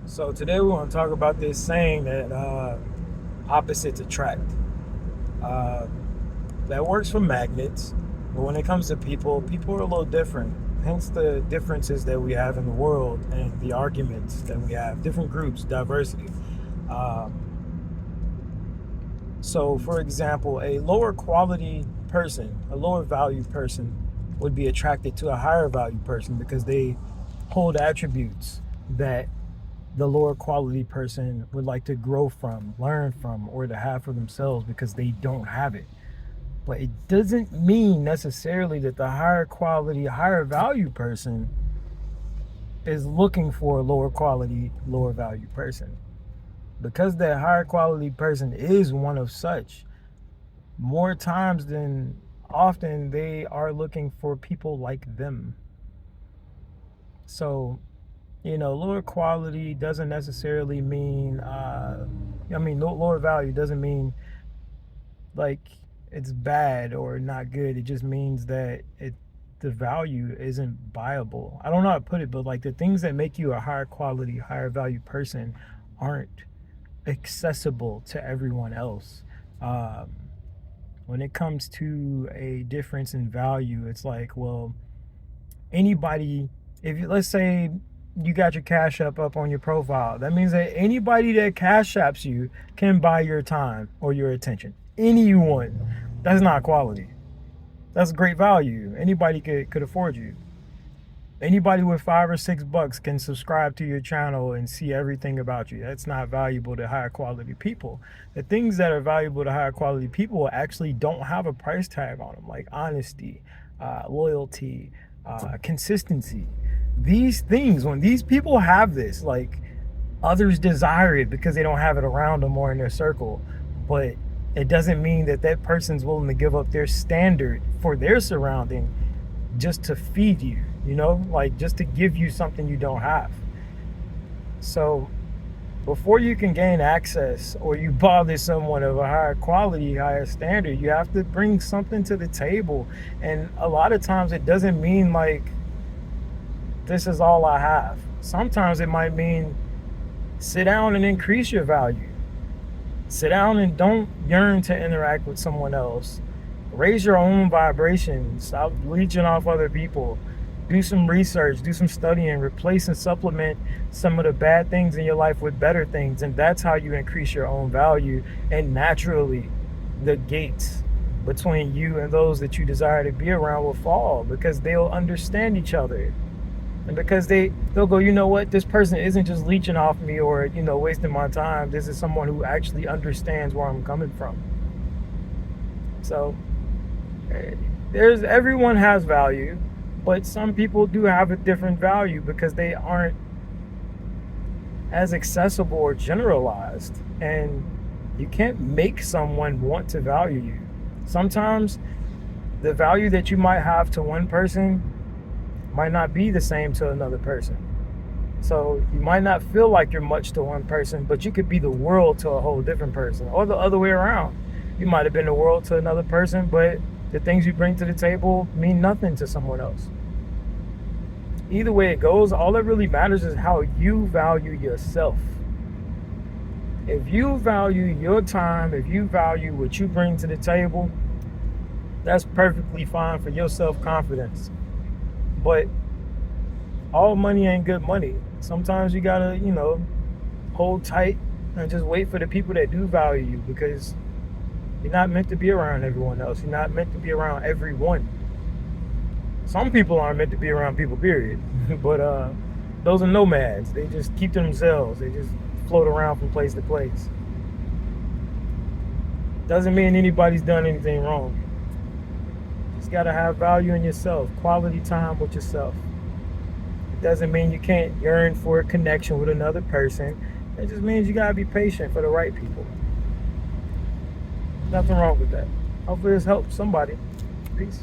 So today we want to talk about this saying that opposites attract. Uh, that works for magnets, but when it comes to people, people are a little different. Hence the differences that we have in the world and the arguments that we have. Different groups, diversity. Uh, so, for example, a lower quality person, a lower value person, would be attracted to a higher value person because they hold attributes that the lower quality person would like to grow from, learn from, or to have for themselves because they don't have it. But it doesn't mean necessarily that the higher quality, higher value person is looking for a lower quality, lower value person. Because that higher quality person is one of such, more times than often they are looking for people like them. So lower quality doesn't necessarily mean, lower value doesn't mean like it's bad or not good. It just means that the value isn't viable. I don't know how to put it, but like the things that make you a higher quality, higher value person aren't accessible to everyone else. Um, when it comes to a difference in value, it's like, well, anybody, if let's say you got your cash up on your profile, that means that anybody that cash apps you can buy your time or your attention. Anyone. That's not quality. That's great value. Anybody could afford you. Anybody with $5 or $6 can subscribe to your channel and see everything about you. That's not valuable to higher quality people. The things that are valuable to higher quality people actually don't have a price tag on them, like honesty, loyalty, consistency. These things, when these people have this, like others desire it because they don't have it around them or in their circle, but it doesn't mean that that person's willing to give up their standard for their surrounding just to feed you, like just to give you something you don't have. So before you can gain access or you bother someone of a higher quality, higher standard, you have to bring something to the table. And a lot of times it doesn't mean like this is all I have. Sometimes it might mean sit down and increase your value. Sit down and don't yearn to interact with someone else. Raise your own vibration. Stop leeching off other people. Do some research, do some studying, replace and supplement some of the bad things in your life with better things. And that's how you increase your own value. And naturally, the gates between you and those that you desire to be around will fall because they'll understand each other. And because they'll go, you know what, this person isn't just leeching off me or, wasting my time. This is someone who actually understands where I'm coming from. So everyone has value, but some people do have a different value because they aren't as accessible or generalized. And you can't make someone want to value you. Sometimes the value that you might have to one person might not be the same to another person. So you might not feel like you're much to one person, but you could be the world to a whole different person, or the other way around. You might have been the world to another person, but the things you bring to the table mean nothing to someone else. Either way it goes, all that really matters is how you value yourself. If you value your time, if you value what you bring to the table, that's perfectly fine for your self-confidence. But all money ain't good money. Sometimes you gotta, hold tight and just wait for the people that do value you, because you're not meant to be around everyone else. You're not meant to be around everyone. Some people aren't meant to be around people, period. But those are nomads. They just keep to themselves. They just float around from place to place. Doesn't mean anybody's done anything wrong. Just gotta have value in yourself, quality time with yourself. It doesn't mean you can't yearn for a connection with another person. It just means you gotta be patient for the right people. Nothing wrong with that. Hopefully this helps somebody. Peace.